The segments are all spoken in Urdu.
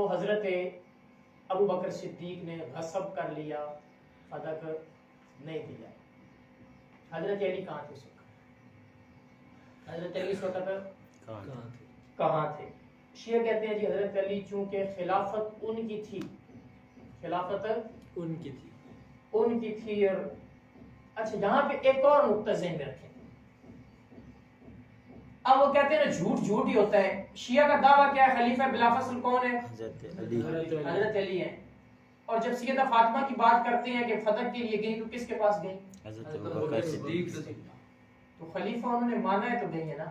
تو حضرت ابو بکر صدیق نے غصب کر لیا، صدق نہیں دیا۔ حضرت علی کہاں تھے اس وقت؟ حضرت علی اس وقت کہاں تھے؟ شیعہ کہتے ہیں جی حضرت علی چونکہ خلافت ان کی تھی، خلافت ان کی تھی۔ اور اچھا یہاں پہ ایک اور نقطہ ذہن میں رکھیں، اب وہ کہتے ہیں نا جھوٹ ہی ہوتا ہے۔ شیعہ کا دعویٰ کیا ہے؟ خلیفہ بلا فصل کون ہے؟ حضرت علی ہے۔ اور جب سیدہ فاطمہ کی بات کرتے ہیں کہ فتح کے لیے گئی تو کس کے پاس گئی؟ حضرت ابوبکر صدیق۔ تو خلیفہ انہوں نے مانا ہے تو گئی ہے نا،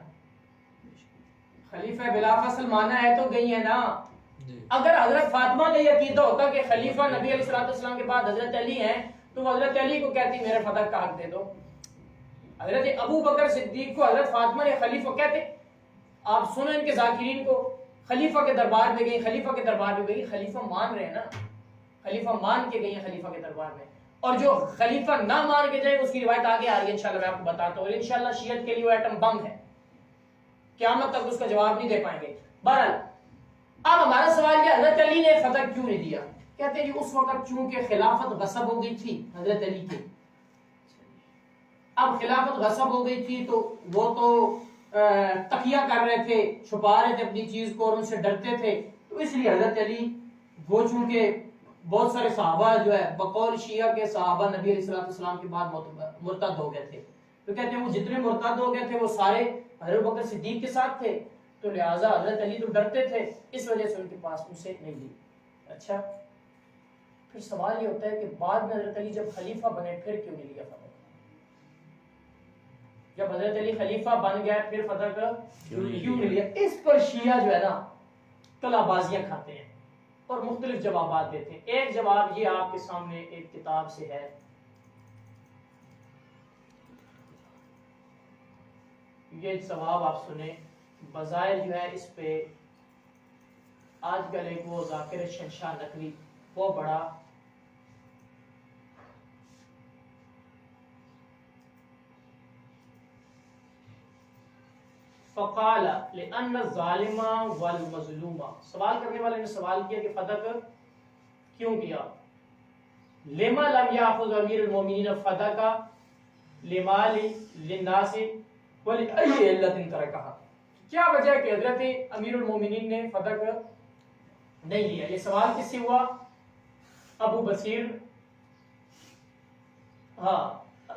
خلیفہ بلا فصل مانا ہے تو گئی ہے نا۔ اگر حضرت فاطمہ کا یہ عقیدہ ہوتا کہ خلیفہ نبی علیہ الصلوۃ والسلام کے بعد حضرت علی ہیں تو وہ حضرت علی کو کہتی میرے فتح کا حق دے دو۔ حضرت ابو بکر صدیق کو حضرت فاطمہ نے خلیفہ کہتے، آپ سنیں ان کے ذاکرین کو، خلیفہ کے دربار میں گئی، خلیفہ کے دربار میں گئی، خلیفہ مان رہے ہیں نا، خلیفہ مان کے گئی ہیں خلیفہ کے دربار میں۔ اور جو خلیفہ نہ مان کے جائے اس کی روایت آگے آ رہی ہے انشاءاللہ، میں آپ کو بتاتا ہوں، اور انشاءاللہ شیعت کے لیے وہ ایٹم بم ہے، قیامت تک اس کا جواب نہیں دے پائیں گے۔ بہرحال اب ہمارا سوال یہ حضرت علی نے فتح کیوں نہیں دیا؟ کہتے ہیں کہ اس وقت چونکہ خلافت غصب ہو گئی تھی حضرت علی کی، اب خلافت غصب ہو گئی تھی تو وہ تو تقیہ کر رہے تھے، چھپا رہے تھے اپنی چیز کو اور ان سے ڈرتے تھے، تو اس لیے حضرت علی وہ چونکہ بہت سارے صحابہ جو ہے بقول شیعہ کے صحابہ نبی علیہ الصلوۃ والسلام کے بعد مرتد ہو گئے تھے، تو کہتے ہیں وہ جتنے مرتد ہو گئے تھے وہ سارے حضرت بکر صدیق کے ساتھ تھے، تو لہٰذا حضرت علی تو ڈرتے تھے، اس وجہ سے ان کے پاس ان سے نہیں لی۔ اچھا پھر سوال یہ ہوتا ہے کہ بعد میں حضرت علی جب خلیفہ بنے پھر کیوں نہیں لیا فتح؟ جب حضرت علی خلیفہ بن گیا پھر فتح کا کیوں نہیں لیا؟ اس پر شیعہ جو ہے نا کلا بازیاں کھاتے ہیں اور مختلف جوابات دیتے ہیں۔ ایک جواب یہ آپ کے سامنے ایک کتاب سے ہے، یہ جواب آپ سنیں، بظاہر جو ہے اس پہ آج کل ایک وہ ذاکر شنشاہ نقوی وہ بڑا فقال لأن الظالم والمظلوم، سوال کرنے والے نے سوال کیا کہ فتح کیوں کیا؟ لما لم يأخذ امیر المومنین فتح کا لمال للناس ولأي علت ترکها، کیا وجہ ہے کہ حضرت امیر المومنین نے فتح نہیں لیا؟ یہ سوال کس سے ہوا؟ ابو بصیر، ہاں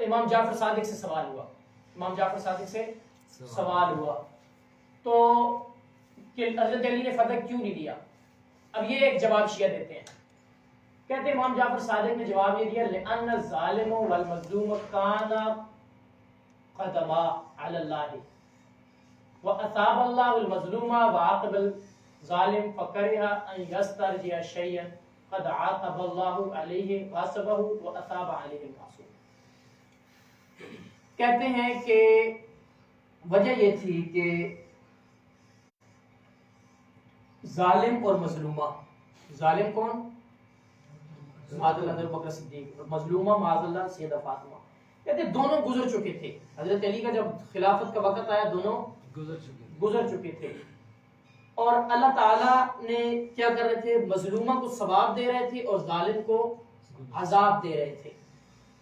امام جعفر صادق سے سوال ہوا، امام جعفر صادق سے سوال ہوا تو کہ حضرت علی نے فتح کیوں نہیں دیا؟ اب یہ ایک جواب شیعہ دیتے ہیں، کہتے ہیں امام جعفر صادق نے جواب یہ دیا لأن الظالم والمظلوم کان قدما علی اللہ واثاب اللہ المظلوم وعاقب الظالم فکرہ ان یسترجع شیئا قد عاقب اللہ علیہ غاصبہ واثاب علیہ المعصوم۔ کہتے ہیں کہ وجہ یہ تھی کہ ظالم اور مظلومہ، ظالم کون؟ معاذ اللہ ابو بکر صدیق، مظلومہ معاذ اللہ سیدہ فاطمہ، کہتے دونوں گزر چکے تھے، حضرت علی کا جب خلافت کا وقت آیا دونوں گزر چکے تھے، اور اللہ تعالیٰ نے کیا کر رہے تھے؟ مظلومہ کو ثواب دے رہے تھے اور ظالم کو عذاب دے رہے تھے۔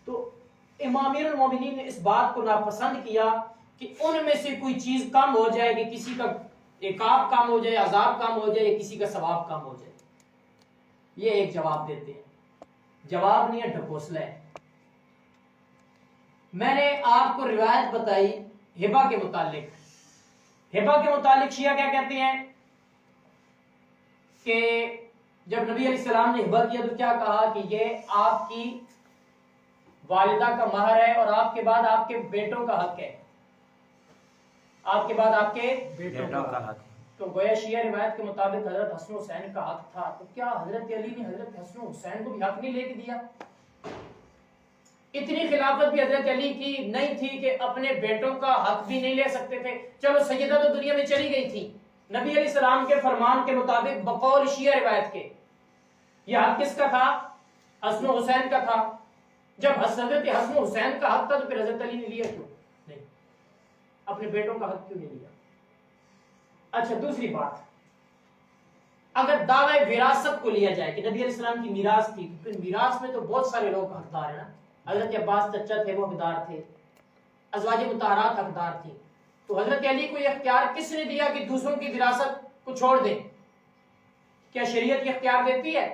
تو امام امیر المومنین نے اس بات کو ناپسند کیا کہ ان میں سے کوئی چیز کم ہو جائے، کہ کسی کا عقاب کم ہو جائے، عذاب کم ہو جائے، یا کسی کا ثواب کم ہو جائے۔ یہ ایک جواب دیتے ہیں، جواب نہیں ہے، ڈھکوسلا ہے۔ میں نے آپ کو روایت بتائی ہبہ کے متعلق، ہبہ کے متعلق شیعہ کیا کہتے ہیں کہ جب نبی علیہ السلام نے ہبہ کیا تو کیا کہا کہ یہ آپ کی والدہ کا مہر ہے اور آپ کے بعد آپ کے بیٹوں کا حق ہے، آپ کے بعد آپ کے بیٹوں کا حق۔ تو گویا شیعہ روایت کے مطابق حضرت حسن حسین کا حق تھا، تو کیا حضرت علی نے حضرت حسن حسین کو بھی حق نہیں لے کے دیا؟ اتنی خلافت بھی حضرت علی کی نہیں تھی کہ اپنے بیٹوں کا حق بھی نہیں لے سکتے تھے؟ چلو سیدہ تو دنیا میں چلی گئی تھی، نبی علیہ السلام کے فرمان کے مطابق بقول شیعہ روایت کے یہ حق کس کا تھا؟ حسن حسین کا تھا۔ جب حضرت حسن حسین کا حق تھا تو پھر حضرت علی نے لیا کیوں نہیں؟ اپنے بیٹوں کا حق کیوں نہیں لیا؟ اچھا دوسری بات، اگر دعوی وراثت کو لیا جائے کہ نبی علیہ السلام کی میراث تھی، تو پھر میراث میں تو بہت سارے لوگ حقدار ہیں نا. حضرت عباس چچا تھے، وہ حقدار تھے، ازواج مطہرات حقدار تھی. تو حضرت علی کو یہ اختیار کس نے دیا کہ دوسروں کی وراثت کو چھوڑ دیں؟ کیا شریعت یہ اختیار دیتی ہے؟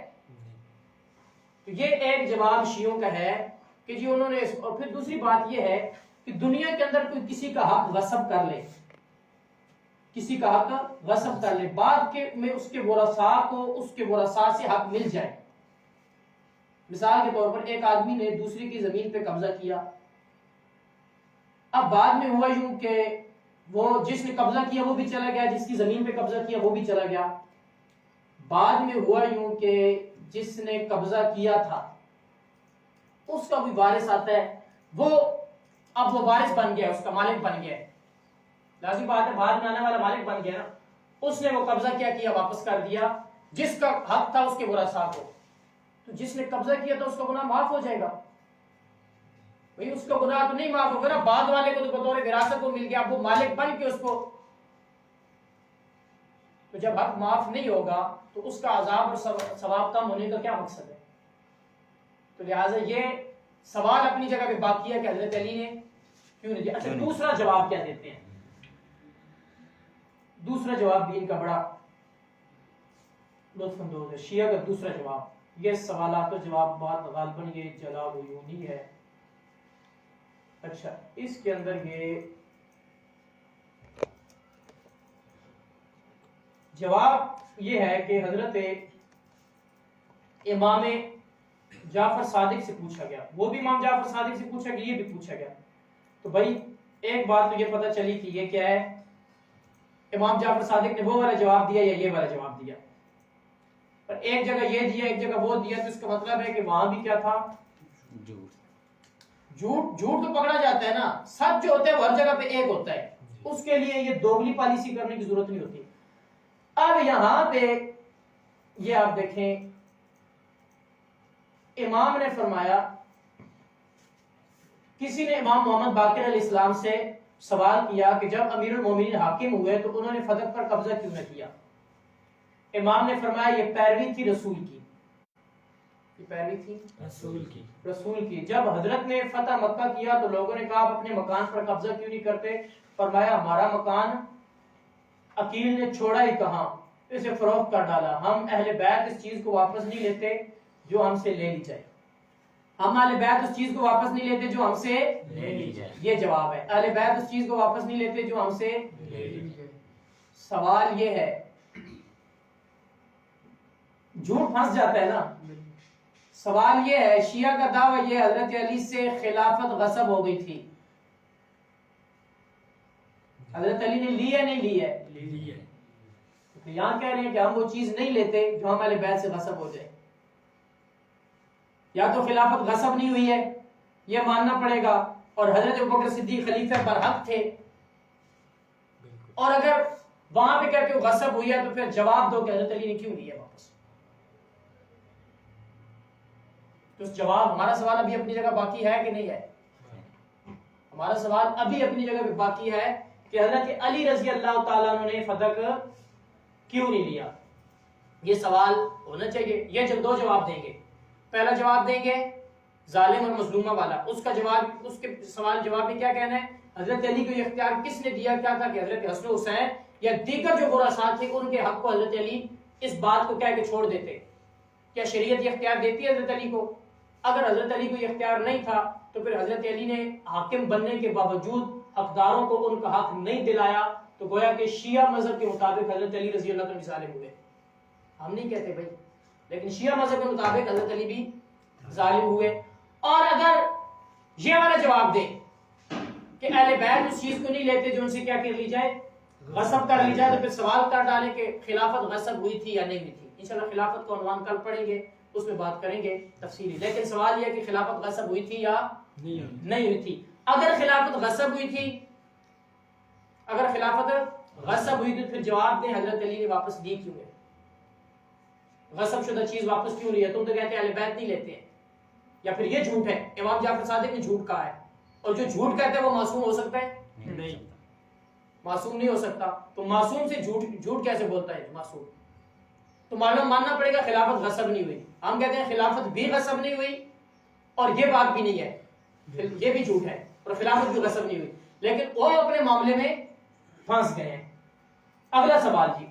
تو یہ ایک جواب شیعوں کا ہے کہ جی انہوں نے. اور پھر دوسری بات یہ ہے کہ دنیا کے اندر کوئی کسی کا حق غصب کر لے، کسی کا حق غصب کر لے، بعد کے میں اس کے ورثاء کو اس کے ورثاء سے حق مل جائے. مثال کے طور پر ایک آدمی نے دوسری کی زمین پہ قبضہ کیا، اب بعد میں ہوا یوں کہ وہ جس نے قبضہ کیا وہ بھی چلا گیا، جس کی زمین پہ قبضہ کیا وہ بھی چلا گیا. بعد میں ہوا یوں کہ جس نے قبضہ کیا تھا اس کا بھی وارث آتا ہے، وہ اب وہ وارث بن گیا، اس کا مالک بن گیا. لازم بات ہے، بعد میں آنے والا مالک بن گیا نا. اس نے وہ قبضہ کیا واپس کر دیا جس کا حق تھا اس کے ورثاء کو. تو جس نے قبضہ کیا تھا اس کا گناہ معاف ہو جائے گا. بھئی اس کا گناہ تو نہیں معاف ہوگا نا، بعد والے کو تو بطور وراثت کو مل گیا، اب وہ مالک بن کے اس کو. تو جب حق معاف نہیں ہوگا تو اس کا عذاب اور ثواب کم ہونے کا کیا مقصد ہے؟ تو لہٰذا یہ سوال اپنی جگہ پہ باقی ہے کہ حضرت علی نے کیوں نہیں دیا. اچھا دوسرا جواب کیا دیتے ہیں؟ دوسرا جواب بھی ان کا بڑا لطف اندوز ہے. شیعہ کا دوسرا جواب، یہ سوالات و جواب بات غالباً یہ جلال عیونی ہے. اچھا اس کے اندر یہ جواب یہ ہے کہ حضرت امام جعفر صادق سے پوچھا گیا، وہ بھی امام جعفر صادق سے پوچھا گیا، یہ بھی پوچھا گیا. تو بھائی ایک بات تو یہ پتہ چلی کہ یہ کیا ہے، امام جعفر صادق نے وہ والا جواب دیا یا یہ والا جواب دیا. پر ایک جگہ یہ دیا ایک جگہ وہ دیا، تو اس کا مطلب ہے کہ وہاں بھی کیا تھا؟ جھوٹ تو پکڑا جاتا ہے نا. سچ جو ہوتا ہے وہ ہر جگہ پہ ایک ہوتا ہے، اس کے لیے یہ دوگلی پالیسی کرنے کی ضرورت نہیں ہوتی. اب یہاں پہ یہ آپ دیکھیں، امام نے فرمایا، کسی نے امام محمد باقر علیہ السلام سے سوال کیا کہ جب امیر المومنین حاکم ہوئے تو انہوں نے فتح پر قبضہ کیوں نہ کیا؟ امام نے فرمایا یہ پیروی تھی رسول کی. یہ پیروی تھی رسول کی. جب حضرت نے فتح مکہ کیا تو لوگوں نے کہا آپ اپنے مکان پر قبضہ کیوں نہیں کرتے؟ فرمایا ہمارا مکان عقیل نے چھوڑا ہی کہاں، اسے فروخت کر ڈالا. ہم اہل بیت اس چیز کو واپس نہیں لیتے جو ہم سے لے لی جائے. ہم اہل بیت اس چیز کو واپس نہیں لیتے جو ہم سے لے لی جائے. یہ جواب ہے، اہل بیت اس چیز کو واپس نہیں لیتے جو ہم سے لے لی جائے. سوال یہ ہے، جھوٹ پھنس جاتا ہے نا. سوال یہ ہے، شیعہ کا دعویٰ یہ حضرت علی سے خلافت غصب ہو گئی تھی. حضرت علی نے لی ہے نہیں لی ہے؟ لی ہے. یہاں کہہ رہے ہیں کہ ہم وہ چیز نہیں لیتے جو ہمارے بیت سے غصب ہو جائے. یا تو خلافت غصب نہیں ہوئی ہے یہ ماننا پڑے گا، اور حضرت ابوبکر صدیق خلیفہ برحق تھے. اور اگر وہاں پہ کہہ کے غصب ہوئی ہے تو پھر جواب دو کہ حضرت علی نے کیوں لیا واپس. تو اس جواب، ہمارا سوال ابھی اپنی جگہ باقی ہے کہ نہیں ہے؟ ہمارا سوال ابھی اپنی جگہ پہ باقی ہے کہ حضرت علی رضی اللہ تعالیٰ عنہ نے فتح کیوں نہیں لیا. یہ سوال ہونا چاہیے. یہ جب دو جواب دیں گے، پہلا جواب دیں گے ظالم اور مظلومہ والا، اس کا جواب، اس کے سوال جواب میں کیا کہنا ہے؟ حضرت علی کو یہ اختیار کس نے دیا؟ کیا تھا کہ حضرت حسن حسین یا دیگر جو ورثاء تھے ان کے حق کو حضرت علی اس بات کو کہہ کے چھوڑ دیتے. کیا شریعت یہ اختیار دیتی ہے حضرت علی کو؟ اگر حضرت علی کو یہ اختیار نہیں تھا تو پھر حضرت علی نے حاکم بننے کے باوجود حقداروں کو ان کا حق نہیں دلایا، تو گویا کہ شیعہ مذہب کے مطابق حضرت علی رضی اللہ عنہ ظالم ہوئے. ہم نہیں کہتے بھائی، لیکن شیعہ مذہب کے مطابق حضرت علی بھی ظالم ہوئے. اور اگر یہ والا جواب دے کہ اہل بیت اس چیز کو نہیں لیتے جو ان سے کیا کر لی جائے، غصب کر لی جائے، تو پھر سوال کر ڈالے کہ خلافت غصب ہوئی تھی یا نہیں ہوئی تھی. انشاءاللہ خلافت کو عنوان کل پڑھیں گے، اس میں بات کریں گے تفصیلی. لیکن سوال یہ ہے کہ خلافت غصب ہوئی تھی یا نہیں ہوئی تھی. اگر خلافت غصب ہوئی تھی، اگر خلافت غصب ہوئی تھی، پھر جواب دیں حضرت علی نے واپس لی کیوں ہے؟ غصب شدہ چیز واپس کیوں لی ہے؟ تم تو کہتے ہیں اہل بیت نہیں لیتے ہیں. یا پھر یہ جھوٹ ہے، امام جعفر صادق نے جھوٹ کہا ہے، اور جو جھوٹ کہتا ہے وہ معصوم ہو سکتا ہے؟ نہیں، معصوم نہیں ہو سکتا. تو معصوم سے جھوٹ کیسے بولتا ہے معصوم؟ تو معلوم ماننا پڑے گا خلافت غصب نہیں ہوئی. ہم کہتے ہیں خلافت بھی غصب نہیں ہوئی اور یہ بات بھی نہیں ہے، یہ بھی جھوٹ ہے، اور خلافت بھی غصب نہیں ہوئی، لیکن وہ اپنے معاملے میں پھنس گئے ہیں. اگلا سوال جی.